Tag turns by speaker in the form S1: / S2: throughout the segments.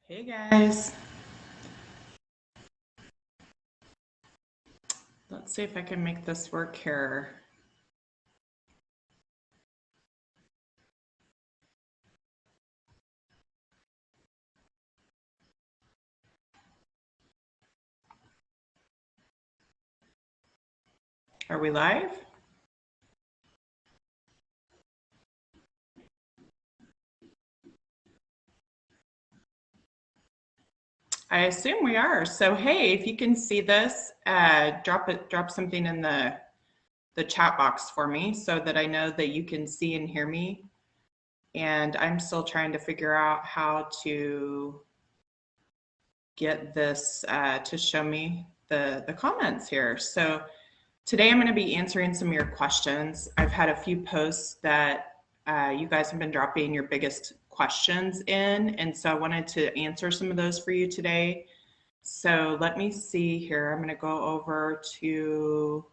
S1: Hey guys, let's see if I can make this work here. Are we live? I assume we are. So hey, if you can see this, drop something in the chat box for me so that I know that you can see and hear me. And I'm still trying to figure out how to get this to show me the comments here. So today I'm going to be answering some of your questions. I've had a few posts that you guys have been dropping your biggest questions in, and so I wanted to answer some of those for you today. So let me see here. I'm going to go over to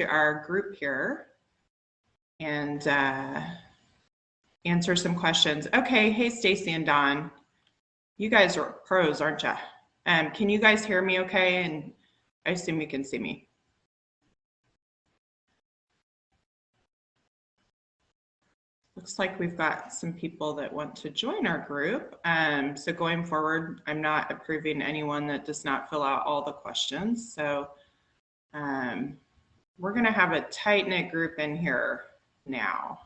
S1: our group here and answer some questions. Okay, hey Stacy and Don, you guys are pros, aren't you? Can you guys hear me okay? And I assume you can see me. Looks like we've got some people that want to join our group. So going forward, I'm not approving anyone that does not fill out all the questions. So we're going to have a tight-knit group in here now.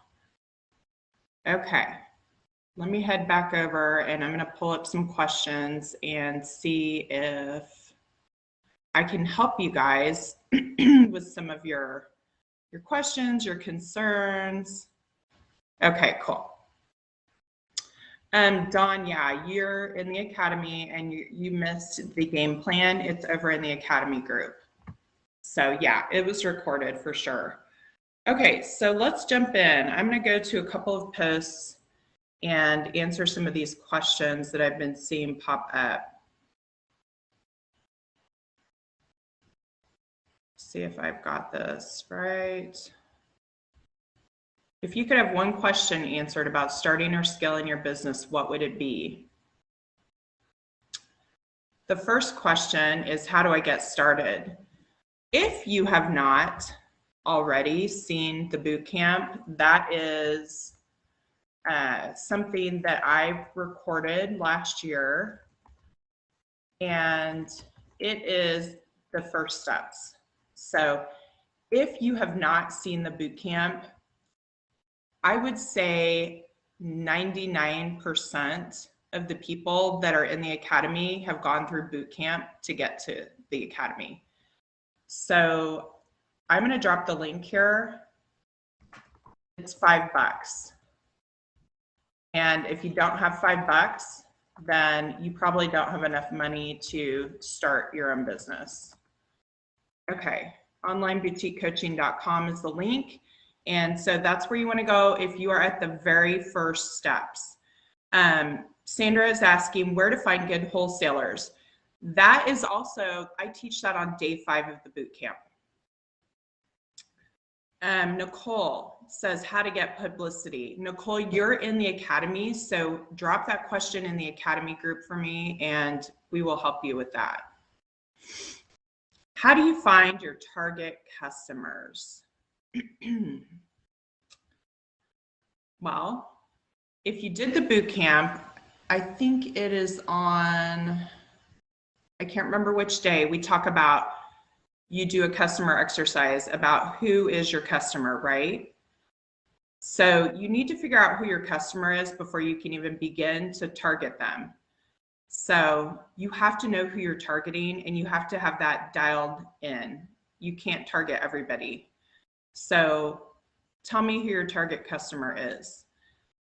S1: Okay, let me head back over and I'm going to pull up some questions and see if I can help you guys with some of your questions, your concerns. Okay, cool. Dawn, yeah, you're in the academy and you missed the game plan. It's over in the academy group. So yeah, it was recorded for sure. Okay, so let's jump in. I'm going to go to a couple of posts and answer some of these questions that I've been seeing pop up. See if I've got this right. If you could have one question answered about starting or scaling your business, what would it be? The first question is, how do I get started? If you have not already seen the boot camp, that is something that I recorded last year, and it is the first steps. So if you have not seen the boot camp, I would say 99% of the people that are in the academy have gone through boot camp to get to the academy. So I'm going to drop the link here. It's $5. And if you don't have $5, then you probably don't have enough money to start your own business. Okay, onlineboutiquecoaching.com is the link. And so that's where you want to go if you are at the very first steps. Sandra is asking where to find good wholesalers. That is also, I teach that on day 5 of the boot camp. Nicole says how to get publicity. Nicole, you're in the academy, so drop that question in the academy group for me and we will help you with that. How do you find your target customers? Well, if you did the boot camp, I think it is on, I can't remember which day, we talk about you do a customer exercise about who is your customer, right? So you need to figure out who your customer is before you can even begin to target them. So you have to know who you're targeting and you have to have that dialed in. You can't target everybody. So tell me who your target customer is.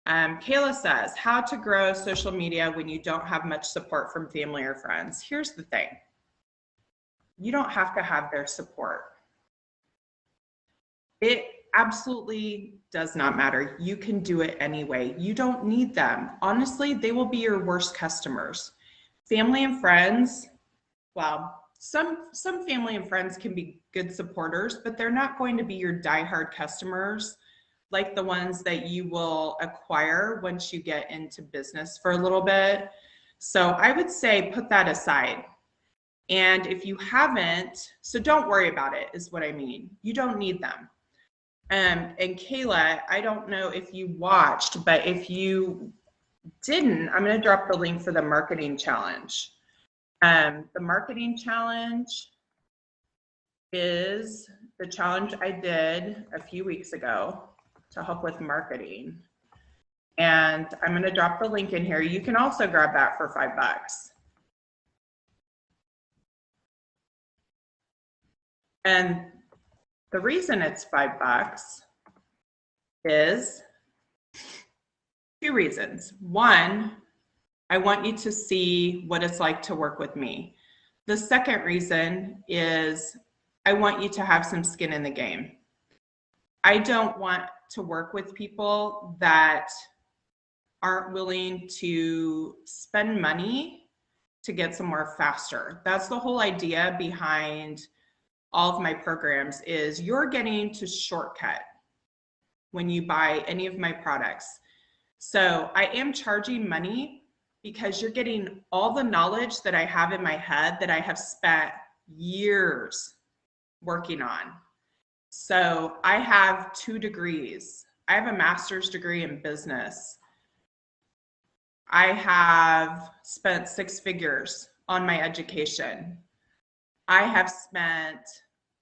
S1: Kayla says, how to grow social media when you don't have much support from family or friends. Here's the thing. You don't have to have their support. It absolutely does not matter. You can do it anyway. You don't need them. Honestly, they will be your worst customers. Family and friends, well, some family and friends can be good supporters, but they're not going to be your diehard customers like the ones that you will acquire once you get into business for a little bit. So I would say put that aside. And if you haven't, so don't worry about it, is what I mean. You don't need them. And Kayla, I don't know if you watched, but if you didn't, I'm going to drop the link for the marketing challenge. The marketing challenge is the challenge I did a few weeks ago to help with marketing. And I'm going to drop the link in here. You can also grab that for $5. And the reason it's $5 is two reasons. One, I want you to see what it's like to work with me. The second reason is I want you to have some skin in the game. I don't want to work with people that aren't willing to spend money to get somewhere faster. That's the whole idea behind all of my programs, is you're getting to shortcut when you buy any of my products. So I am charging money because you're getting all the knowledge that I have in my head that I have spent years working on. So I have 2 degrees. I have a master's degree in business. I have spent 6 figures on my education. I have spent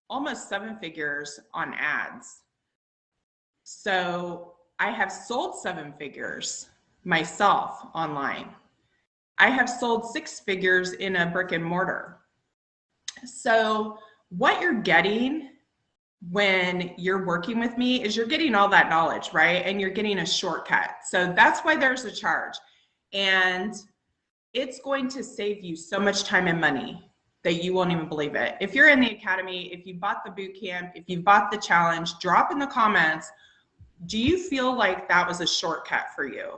S1: almost 7 figures on ads. So I have sold 7 figures myself online. I have sold 6 figures in a brick and mortar. So what you're getting when you're working with me is you're getting all that knowledge, right? And you're getting a shortcut. So that's why there's a charge. And it's going to save you so much time and money that you won't even believe it. If you're in the academy, if you bought the boot camp, if you bought the challenge, drop in the comments, do you feel like that was a shortcut for you?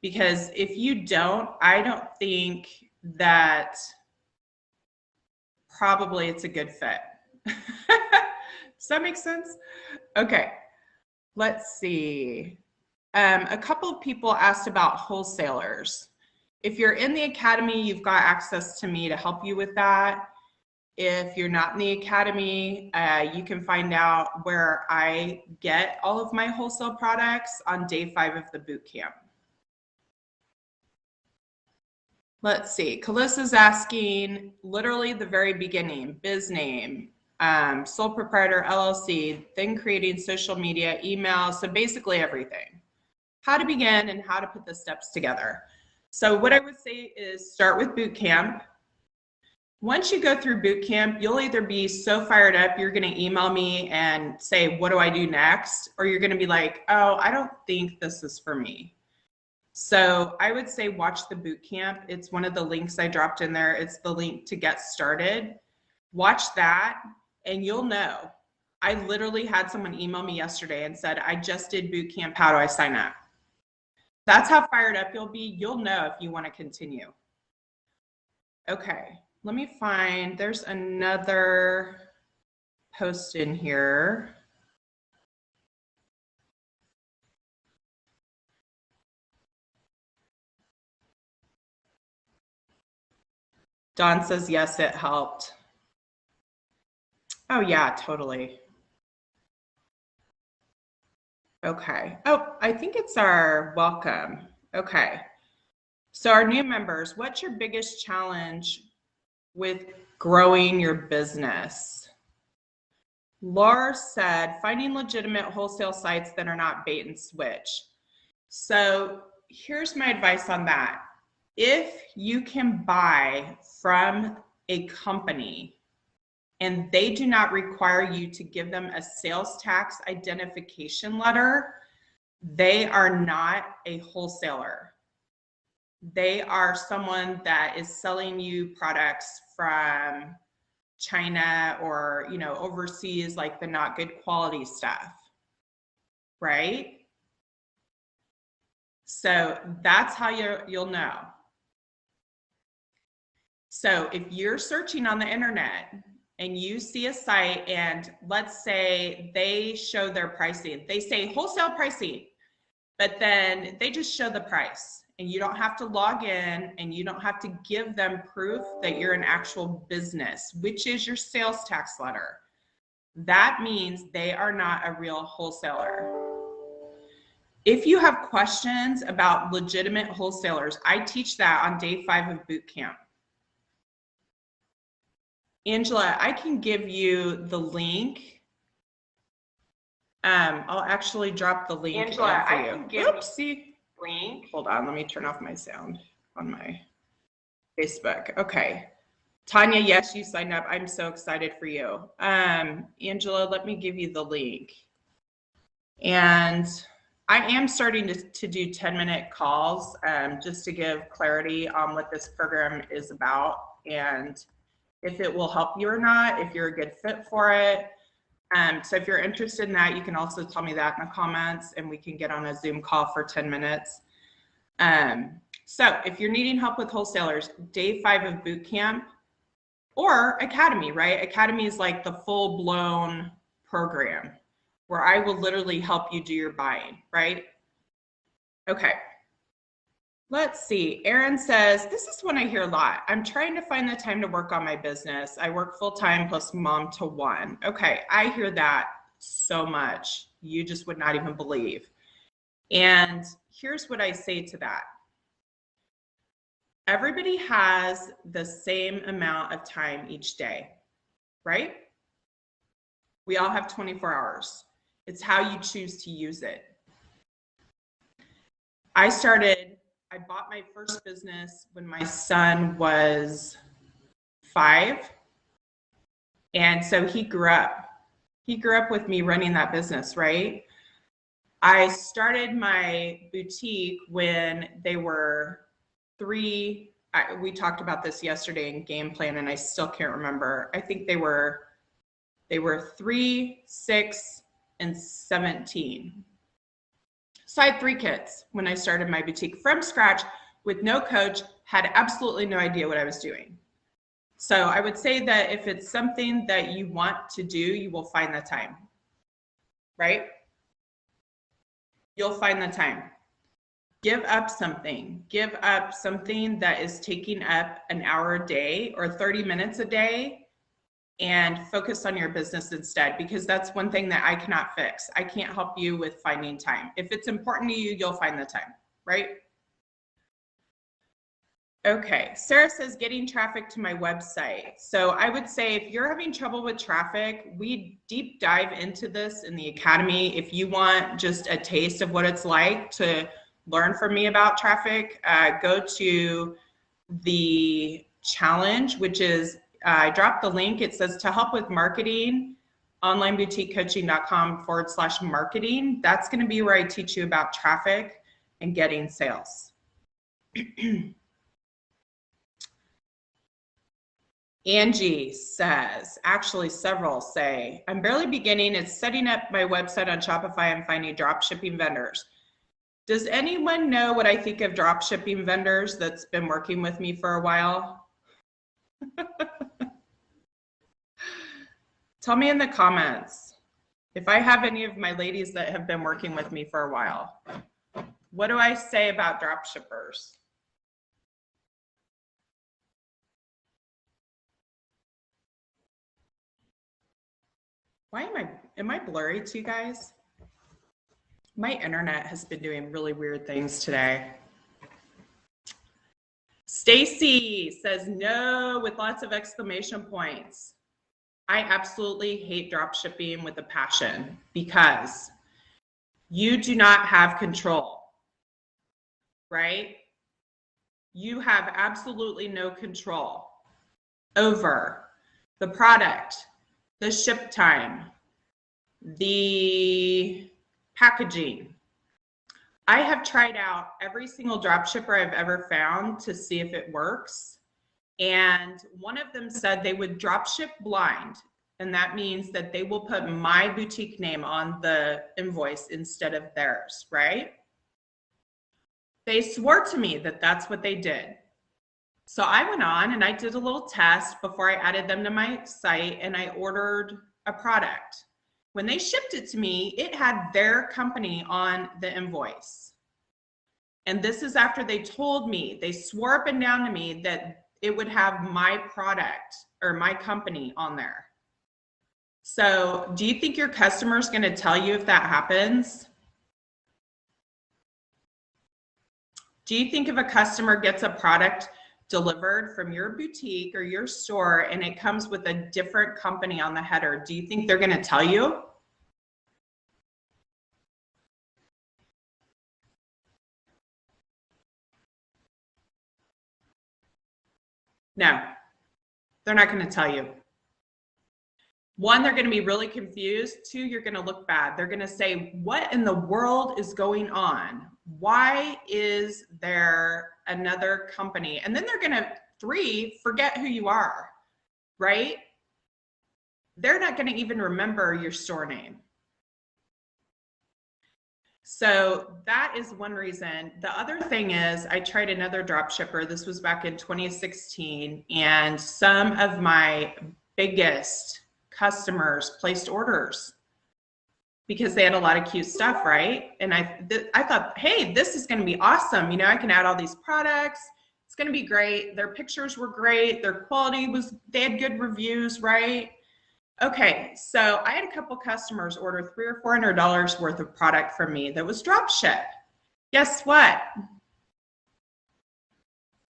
S1: Because if you don't, I don't think that probably it's a good fit. Does that make sense? Okay, let's see. A couple of people asked about wholesalers. If you're in the academy, you've got access to me to help you with that. If you're not in the academy, you can find out where I get all of my wholesale products on day 5 of the boot camp. Let's see, Kalissa's asking literally the very beginning, biz name, sole proprietor, LLC, then creating social media, email, so basically everything. How to begin and how to put the steps together. So what I would say is start with boot camp. Once you go through boot camp, you'll either be so fired up, you're gonna email me and say, what do I do next? Or you're gonna be like, oh, I don't think this is for me. So I would say watch the boot camp. It's one of the links I dropped in there. It's the link to get started. Watch that and you'll know. I literally had someone email me yesterday and said, I just did boot camp. How do I sign up? That's how fired up you'll be. You'll know if you want to continue. Okay, let me find, there's another post in here. Dawn says, yes, it helped. Oh yeah, totally. Okay. Oh, I think it's our welcome. Okay. So our new members, what's your biggest challenge with growing your business? Laura said, finding legitimate wholesale sites that are not bait and switch. So here's my advice on that. If you can buy from a company and they do not require you to give them a sales tax identification letter, they are not a wholesaler. They are someone that is selling you products from China or, you know, overseas, like the not good quality stuff, right? So that's how you'll know. So if you're searching on the internet and you see a site and let's say they show their pricing, they say wholesale pricing, but then they just show the price and you don't have to log in and you don't have to give them proof that you're an actual business, which is your sales tax letter. That means they are not a real wholesaler. If you have questions about legitimate wholesalers, I teach that on day 5 of boot camp. Angela, I can give you the link. I'll actually drop the link
S2: Angela,
S1: for you.
S2: I can give
S1: Oopsie.
S2: Link.
S1: Hold on, let me turn off my sound on my Facebook. Okay. Tanya, yes, you signed up. I'm so excited for you. Angela, let me give you the link. And I am starting to do 10-minute calls just to give clarity on what this program is about and if it will help you or not, if you're a good fit for it. So if you're interested in that, you can also tell me that in the comments and we can get on a Zoom call for 10 minutes. So if you're needing help with wholesalers, day 5 of boot camp or Academy, right? Academy is like the full-blown program where I will literally help you do your buying, right? Okay. Let's see. Erin says, this is one I hear a lot. I'm trying to find the time to work on my business. I work full-time plus mom to 1. Okay, I hear that so much. You just would not even believe. And here's what I say to that. Everybody has the same amount of time each day, right? We all have 24 hours. It's how you choose to use it. I bought my first business when my son was 5. And so he grew up with me running that business, right? I started my boutique when they were 3. We talked about this yesterday in game plan and I still can't remember. I think they were 3, 6, and 17. So I had 3 kids when I started my boutique from scratch with no coach, had absolutely no idea what I was doing. So I would say that if it's something that you want to do, you will find the time, right? You'll find the time. Give up something that is taking up an hour a day or 30 minutes a day and focus on your business instead, because that's one thing that I cannot fix. I can't help you with finding time. If it's important to you, you'll find the time, right? Okay, Sarah says getting traffic to my website. So I would say if you're having trouble with traffic, we deep dive into this in the Academy. If you want just a taste of what it's like to learn from me about traffic, go to the challenge, which is, I dropped the link. It says to help with marketing, onlineboutiquecoaching.com/marketing. That's going to be where I teach you about traffic and getting sales. Angie says, actually several say, I'm barely beginning. It's setting up my website on Shopify and finding drop shipping vendors. Does anyone know what I think of drop shipping vendors that's been working with me for a while? Tell me in the comments if I have any of my ladies that have been working with me for a while. What do I say about drop shippers? Why am I blurry to you guys? My internet has been doing really weird things today. Stacy says no with lots of exclamation points. I absolutely hate drop shipping with a passion because you do not have control, right? You have absolutely no control over the product, the ship time, the packaging. I have tried out every single drop shipper I've ever found to see if it works. And one of them said they would drop ship blind. And that means that they will put my boutique name on the invoice instead of theirs, right? They swore to me that that's what they did. So I went on and I did a little test before I added them to my site, and I ordered a product. When they shipped it to me, it had their company on the invoice. And this is after they told me, they swore up and down to me that it would have my product or my company on there. So do you think your customer is going to tell you if that happens? Do you think if a customer gets a product delivered from your boutique or your store and it comes with a different company on the header, do you think they're going to tell you? No, they're not going to tell you. One, they're going to be really confused. Two, you're going to look bad. They're going to say, what in the world is going on? Why is there another company? And then they're going to, three, forget who you are, right? They're not going to even remember your store name. So that is one reason. The other thing is I tried another drop shipper. This was back in 2016, and some of my biggest customers placed orders because they had a lot of cute stuff, right? And I thought, hey, this is going to be awesome. You know, I can add all these products. It's going to be great. Their pictures were great. Their quality was, they had good reviews, right? Okay, so I had a couple customers order $300 or $400 worth of product from me that was drop ship. Guess what?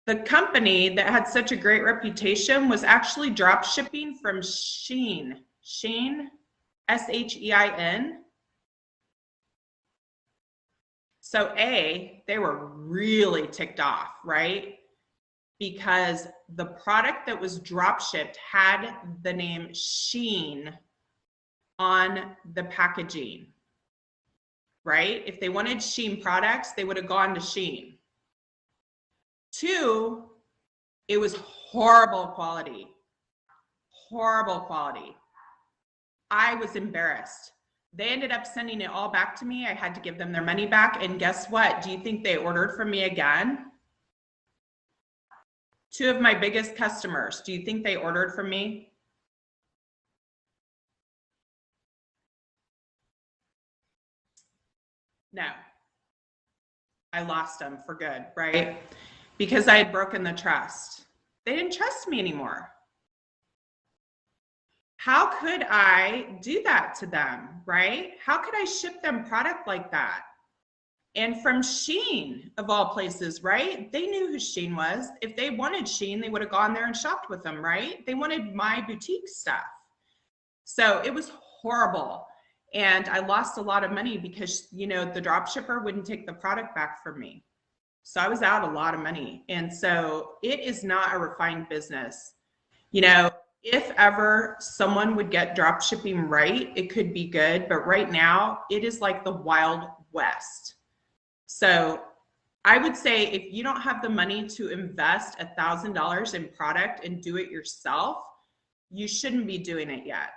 S1: The company that had such a great reputation was actually drop shipping from Shein. Shein, S-H-E-I-N. So A, they were really ticked off, right? Because the product that was drop shipped had the name Shein on the packaging, right? If they wanted Shein products, they would have gone to Shein. Two, it was horrible quality, horrible quality. I was embarrassed. They ended up sending it all back to me. I had to give them their money back. And guess what? Do you think they ordered from me again? Two of my biggest customers, do you think they ordered from me? No. I lost them for good, right? Because I had broken the trust. They didn't trust me anymore. How could I do that to them, right? How could I ship them product like that? And from Shein, of all places, right? They knew who Shein was. If they wanted Shein, they would have gone there and shopped with them, right? They wanted my boutique stuff. So it was horrible. And I lost a lot of money because, you know, the drop shipper wouldn't take the product back from me. So I was out a lot of money. And so it is not a refined business. You know, if ever someone would get drop shipping right, it could be good. But right now, it is like the Wild West. So I would say if you don't have the money to invest $1,000 in product and do it yourself, you shouldn't be doing it yet.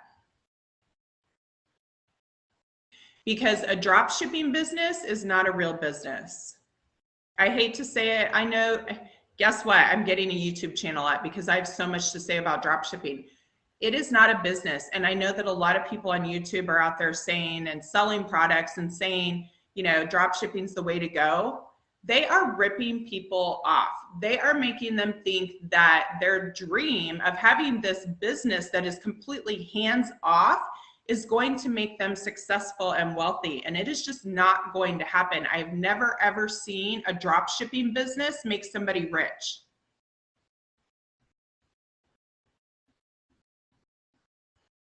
S1: Because a drop shipping business is not a real business. I hate to say it. I know, guess what? I'm getting a YouTube channel up because I have so much to say about drop shipping. It is not a business. And I know that a lot of people on YouTube are out there saying and selling products and saying, you know, drop shipping is the way to go. They are ripping people off. They are making them think that their dream of having this business that is completely hands off is going to make them successful and wealthy. And it is just not going to happen. I've never, ever seen a drop shipping business make somebody rich.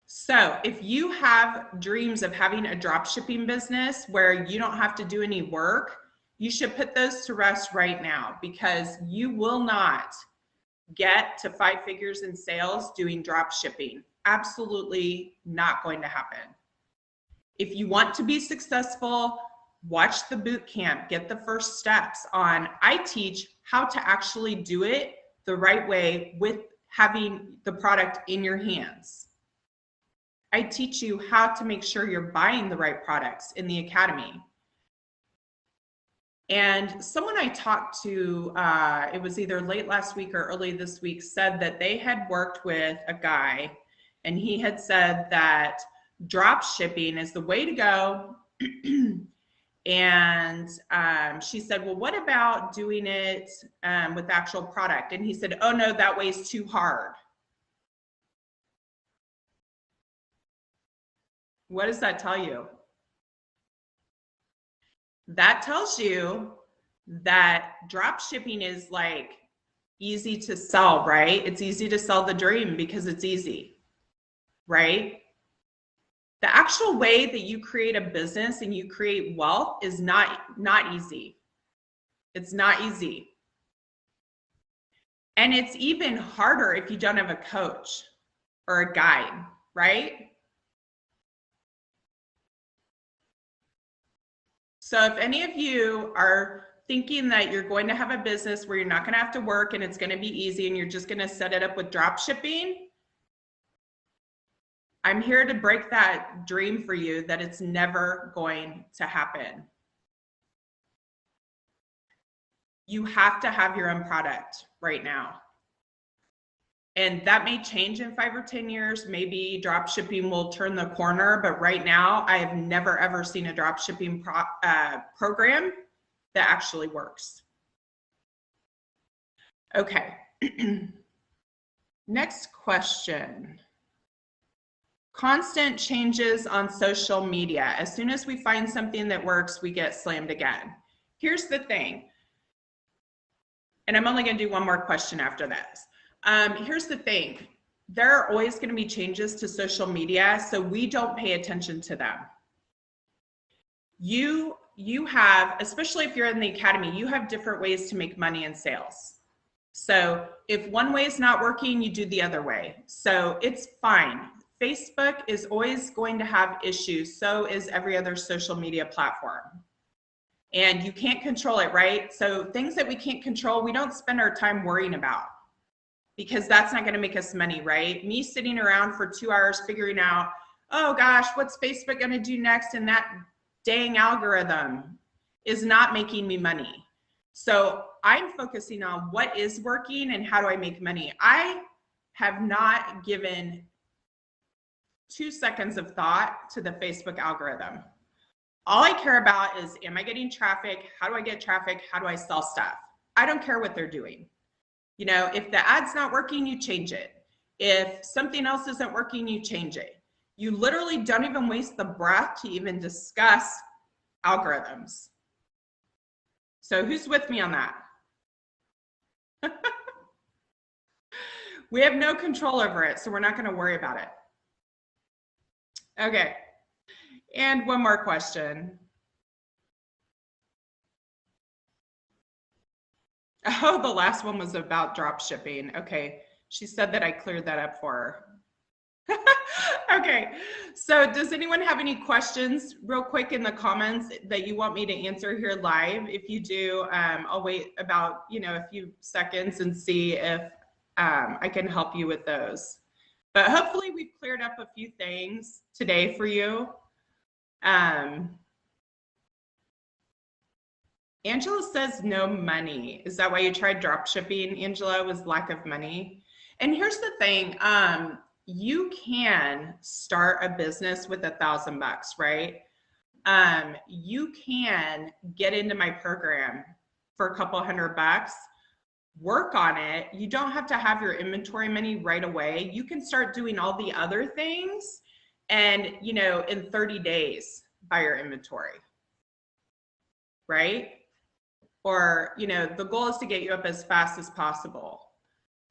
S1: So if you have dreams of having a drop shipping business where you don't have to do any work, you should put those to rest right now, because you will not get to 5 figures in sales doing drop shipping. Absolutely not going to happen. If you want to be successful, watch the boot camp, get the first steps on. I teach how to actually do it the right way with having the product in your hands. I teach you how to make sure you're buying the right products in the academy. And someone I talked to, it was either late last week or early this week, said that they had worked with a guy and he had said that drop shipping is the way to go. And she said, well, what about doing it with actual product? And he said, oh no, that way's too hard. What does that tell you? That tells you that drop shipping is like easy to sell, right? It's easy to sell the dream because it's easy, right? The actual way that you create a business and you create wealth is not easy. It's not easy. And it's even harder if you don't have a coach or a guide, right? So if any of you are thinking that you're going to have a business where you're not going to have to work and it's going to be easy and you're just going to set it up with drop shipping, I'm here to break that dream for you that it's never going to happen. You have to have your own product right now. And that may change in 5 or 10 years. Maybe drop shipping will turn the corner, but right now I have never ever seen a drop shipping program that actually works. Okay. Next question. Constant changes on social media. As soon as we find something that works, we get slammed again. Here's the thing. And I'm only going to do one more question after this. Here's the thing. There are always going to be changes to social media, so we don't pay attention to them. You have, especially if you're in the academy, you have different ways to make money in sales. So if one way is not working, you do the other way. So it's fine. Facebook is always going to have issues. So is every other social media platform. And you can't control it, right? So things that we can't control, we don't spend our time worrying about, because that's not going to make us money, right? Me sitting around for 2 hours figuring out, oh gosh, what's Facebook going to do next? And that dang algorithm is not making me money. So I'm focusing on what is working and how do I make money. I have not given 2 seconds of thought to the Facebook algorithm. All I care about is, am I getting traffic? How do I get traffic? How do I sell stuff? I don't care what they're doing. You know, if the ad's not working, you change it. If something else isn't working, you change it. You literally don't even waste the breath to even discuss algorithms. So who's with me on that? We have no control over it, so we're not going to worry about it. Okay. And one more question. Oh, the last one was about drop shipping. Okay. She said that I cleared that up for her. Okay. So does anyone have any questions real quick in the comments that you want me to answer here live? If you do, I'll wait about, a few seconds and see if I can help you with those. But hopefully we've cleared up a few things today for you. Angela says no money. Is that why you tried drop shipping, Angela, was lack of money? And here's the thing. You can start a business with $1,000, right? You can get into my program for a couple $100, work on it. You don't have to have your inventory money right away. You can start doing all the other things and, in 30 days, buy your inventory, right? Or, the goal is to get you up as fast as possible.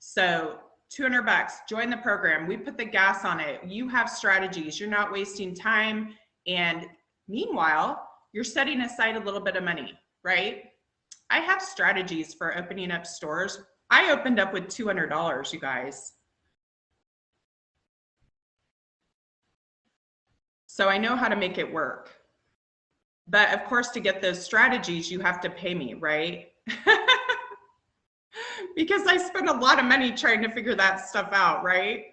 S1: So $200, join the program. We put the gas on it. You have strategies. You're not wasting time. And meanwhile, you're setting aside a little bit of money, right? I have strategies for opening up stores. I opened up with $200, you guys. So I know how to make it work. But of course, to get those strategies, you have to pay me, right? Because I spend a lot of money trying to figure that stuff out, right?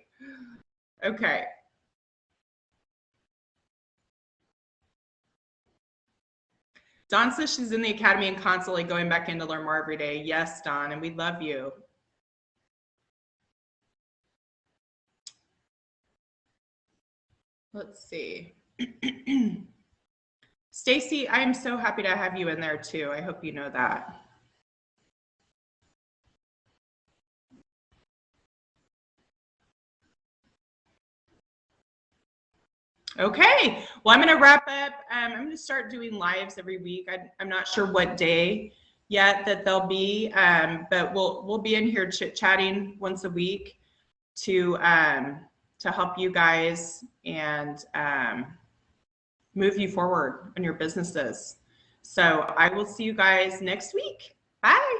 S1: Okay. Dawn says she's in the academy and constantly going back in to learn more every day. Yes, Dawn, and we love you. Let's see. Stacy, I am so happy to have you in there too. I hope you know that. Okay, well, I'm going to wrap up. I'm going to start doing lives every week. I'm not sure what day yet that they'll be, but we'll be in here chit-chatting once a week to help you guys and move you forward in your businesses. So I will see you guys next week. Bye.